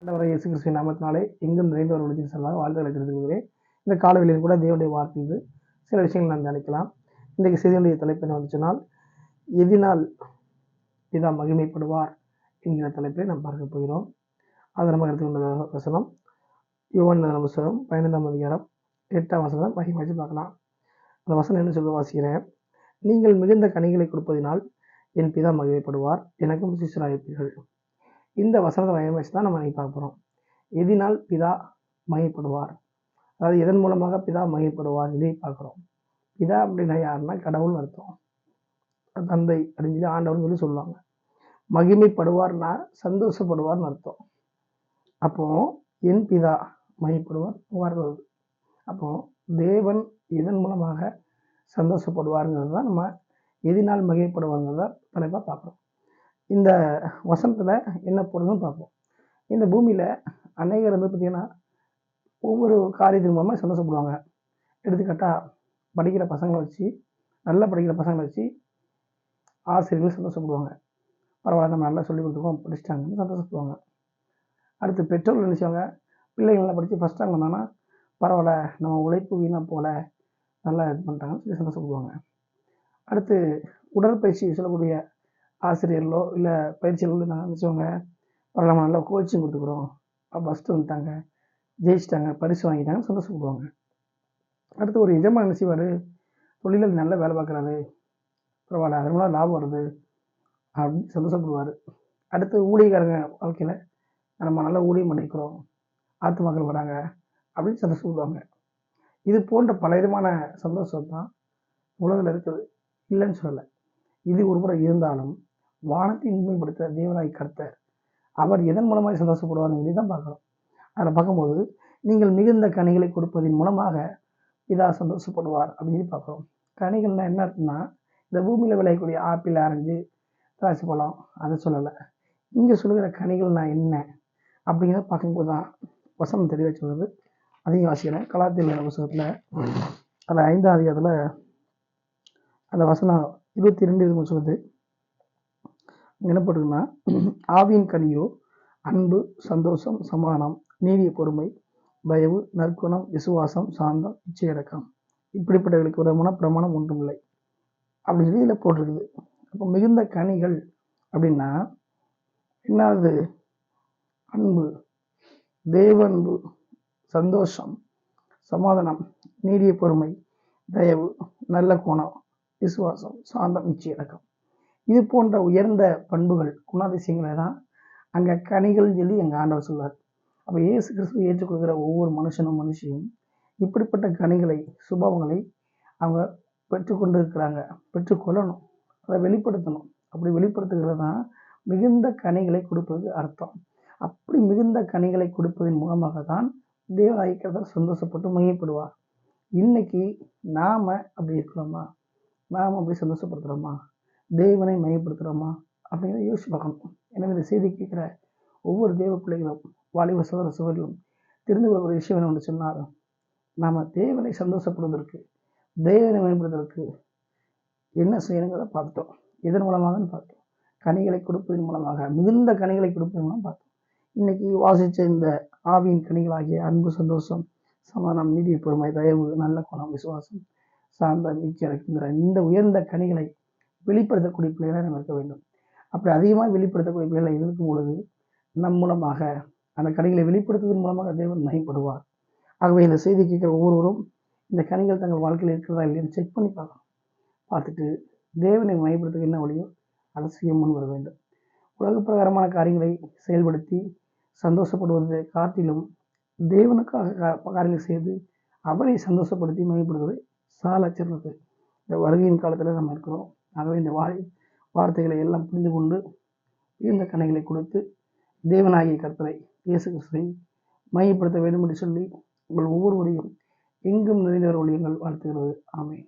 ஆண்டவராகிய இயேசு கிறிஸ்துவின் நாமத்தினாலே எங்கும் நிறைந்தவர் ஒளித்தின் செல்வாக வாழ்த்துக்களை தெரிவித்துக் கொள்கிறேன். இந்த காலவெளியில் கூட தேவனுடைய வார்த்தையிலிருந்து சில விஷயங்கள் நாம் தியானிக்கலாம். இன்றைக்கு செய்தியுடைய தலைப்பு என்ன வந்துச்சுனால், எதினால் பிதா மகிமைப்படுவார் என்கிற தலைப்பை நாம் பார்க்க போகிறோம். அது நம்ம எடுத்துக்கொண்ட வசனம் யோவான் புத்தகம் 15ஆம் அதிகாரம் 8ஆம் வசனம் மகிமை பார்க்கலாம். அந்த வசனம் என்ன சொல்ல வாசிக்கிறேன். நீங்கள் மிகுந்த கனிகளை கொடுப்பதினால் என் பிதா மகிமைப்படுவார், எனக்கும் சிஷ்யராயிருப்பீர்கள். இந்த வசனத்தை மையமாச்சு தான் நம்ம இன்னைக்கு பார்க்க போகிறோம். எதினால் பிதா மகிமைப்படுவார், அதாவது எதன் மூலமாக பிதா மகிமைப்படுவார் இதை பார்க்குறோம். பிதா அப்படின்னா யாருன்னா கடவுள்னு அர்த்தம், தந்தை அப்படின்னு சொல்லி ஆண்டவர்னு சொல்லுவாங்க. மகிமைப்படுவார்னா சந்தோஷப்படுவார்னு அர்த்தம். அப்போ என் பிதா மகிமைப்படுவார் வருவது. அப்போ தேவன் எதன் மூலமாக சந்தோஷப்படுவாருங்கிறது தான் நம்ம எதினால் மகிமைப்படுவாங்கிறத தலைப்பாக பார்க்குறோம். இந்த வசனத்தில் என்ன பொருள்னு பார்ப்போம். இந்த பூமியில் அநேகர் பார்த்திங்கன்னா ஒவ்வொரு காரியத்தின் மூலமாக சந்தோஷப்படுவாங்க. எடுத்துக்காட்டால் படிக்கிற பசங்களை வச்சு, நல்லா படிக்கிற பசங்களை வச்சு ஆசிரியர்கள் சந்தோஷப்படுவாங்க. பரவாயில்ல, நம்ம நல்லா சொல்லிக் கொடுத்துருக்கோம், படிச்சிட்டாங்கன்னு சந்தோஷப்படுவாங்க. அடுத்து பெற்றோர்கள் நினச்சவங்க பிள்ளைகள் நல்லா படித்து ஃபஸ்ட் ரேங்க் வந்தாங்கன்னா பரவாயில்ல, நம்ம உழைப்பு வீணாக போல் நல்லா இது பண்ணிட்டாங்கன்னு சொல்லி சந்தோஷப்படுவாங்க. அடுத்து உடற்பயிற்சி சொல்லக்கூடிய ஆசிரியர்களோ இல்லை பயிற்சிகளோ நாங்கள் நினச்சவங்க பரவாயில்ல, நம்ம நல்லா கோச்சிங் கொடுத்துக்குறோம், ஃபஸ்ட்டு வந்துட்டாங்க, ஜெயிச்சிட்டாங்க, பரிசு வாங்கிட்டாங்கன்னு சந்தோஷப்படுவாங்க. அடுத்து ஒரு எஜமான என்ன செய்வார், தொழிலில் நல்ல வேலை பார்க்குறாரு, பரவாயில்ல, அதனால லாபம் வருது அப்படின்னு சந்தோஷப்படுவார். அடுத்து ஊழியக்காரங்க வாழ்க்கையில் நம்ம நல்லா ஊழியம் பண்ணிக்கிறோம், ஆத்துமாக்கள் வராங்க அப்படின்னு சந்தோஷப்படுவாங்க. இது போன்ற பல விதமான சந்தோஷம் தான் உலகில் இருக்குது, இல்லைன்னு சொல்லலை. இது ஒரு முறை இருந்தாலும் வானத்தை உண்மைப்படுத்த தேவனாய் கர்த்தர் அவர் எதன் மூலமாக சந்தோஷப்படுவார்னு தான் பார்க்குறோம். அதில் பார்க்கும்போது நீங்கள் மிகுந்த கனிகளை கொடுப்பதன் மூலமாக இதா சந்தோஷப்படுவார் அப்படின்னு பார்க்குறோம். கனிகள்னா என்ன இருக்குன்னா, இந்த பூமியில் விளையக்கூடிய ஆப்பிள், ஆரஞ்சு, திராட்சை பழம் அதை சொல்லலை. இங்கே சொல்லுகிற கனிகள்னா என்ன அப்படிங்கிறத பார்க்கும்போது தான் வசனம் தெளிவாக சொல்லுது. அதையும் வாசிக்கிறேன். கலாத்தியர் புத்தகத்தில் அதில் 5ஆம் அதிகாரத்தில் அந்த வசனம் 22 சொல்லுது. என்ன போட்டுருக்குன்னா, ஆவியின் கனியோ அன்பு, சந்தோஷம், சமாதானம், நீடிய பொறுமை, தயவு, நற்குணம், விசுவாசம், சாந்தம், இச்சையடக்கம், இப்படிப்பட்டவர்களுக்கு ஒரு மனப்பிரமாணம் ஒன்றும் இல்லை அப்படின்னு சொல்லி இதில் போட்டிருக்குது. அப்போ மிகுந்த கனிகள் அப்படின்னா என்னது? அன்பு, தேவ அன்பு, சந்தோஷம், சமாதானம், நீடிய பொறுமை, தயவு, நல்ல குணம், விசுவாசம், சாந்தம், இச்சையடக்கம், இது போன்ற உயர்ந்த பண்புகள், குணாதிசயங்களை தான் அங்கே கனிகள் சொல்லி எங்கள் ஆண்டவர் சொல்வார். அப்போ இயேசு கிறிஸ்துவை ஏற்றுக்கொள்கிற ஒவ்வொரு மனுஷனும் இப்படிப்பட்ட கனிகளை, சுபாவங்களை அவங்க பெற்றுக்கொண்டு இருக்கிறாங்க, பெற்றுக்கொள்ளணும், அதை வெளிப்படுத்தணும். அப்படி வெளிப்படுத்துகிறது தான் மிகுந்த கனிகளை கொடுப்பது அர்த்தம். அப்படி மிகுந்த கனிகளை கொடுப்பதன் மூலமாக தான் தேவ ஐக்கியத்தால் சந்தோஷப்பட்டு மகிமைப்படுவார். இன்னைக்கு நாம் அப்படி இருக்கிறோமா? நாம் அப்படி சந்தோஷப்படுத்துகிறோமா? தேவனை மையப்படுத்துகிறோமா அப்படிங்கிறத யோசிச்சு பார்க்கணும். எனவே இந்த செய்தி கேட்குற ஒவ்வொரு தேவ பிள்ளைகளும், வாலிப சகோதர சகோதரிகளும் தெரிந்து கொள்ள ஒரு விஷயம் என்ன ஒன்று சொன்னால், நாம் தேவனை சந்தோஷப்படுவதற்கு, தேவனை மேம்படுத்துவதற்கு என்ன செய்யணுங்கிறத பார்த்துட்டோம். எதன் மூலமாகன்னு பார்த்தோம். கனிகளை கொடுப்பதன் மூலமாக, மிகுந்த கனிகளை கொடுப்பதன் மூலம் பார்த்தோம். இன்னைக்கு வாசித்த இந்த ஆவியின் கனிகளாகிய அன்பு, சந்தோஷம், சமாதானம், நீடிய பொறுமை, தயவு, நல்ல குணம், விசுவாசம், சாந்தம், இச்சையடக்கங்கிற இந்த உயர்ந்த கனிகளை வெளிப்படுத்தக்கூடிய பிள்ளைகளை நம்ம இருக்க வேண்டும். அப்படி அதிகமாக வெளிப்படுத்தக்கூடிய பிள்ளைகளை இருக்கும் பொழுது நம் மூலமாக அந்த கனிகளை வெளிப்படுத்துவதன் மூலமாக தேவன் மகிமைப்படுவார். ஆகவே இந்த செய்தி கேட்குற ஒவ்வொருவரும் இந்த கனிகள் தங்கள் வாழ்க்கையில் இருக்கிறதா இல்லைன்னு செக் பண்ணி பார்க்கணும். பார்த்துட்டு தேவனை மகிமைப்படுத்த என்ன வழியோ அதை செய்ய முன் வர வேண்டும். உலக பிரகாரமான காரியங்களை செயல்படுத்தி சந்தோஷப்படுவதை காட்டிலும் தேவனுக்காக காரியங்களை செய்து அவரை சந்தோஷப்படுத்தி மகிமைப்படுத்துவதை சால சிறந்தது. இந்த வருகையின் காலத்தில் நம்ம இருக்கிறோம். ஆகவே இந்த வார்த்தைகளை எல்லாம் புரிந்து கொண்டு இந்த கனிகளை கொடுத்து தேவனாகிய கர்த்தரை இயேசு கிறிஸ்துவை மையப்படுத்த வேண்டும் என்று சொல்லி உங்கள் ஒவ்வொருவரையும் எங்கும் நிறைந்தவர் ஒழியுங்கள் வாழ்த்துகிறது. ஆமென்.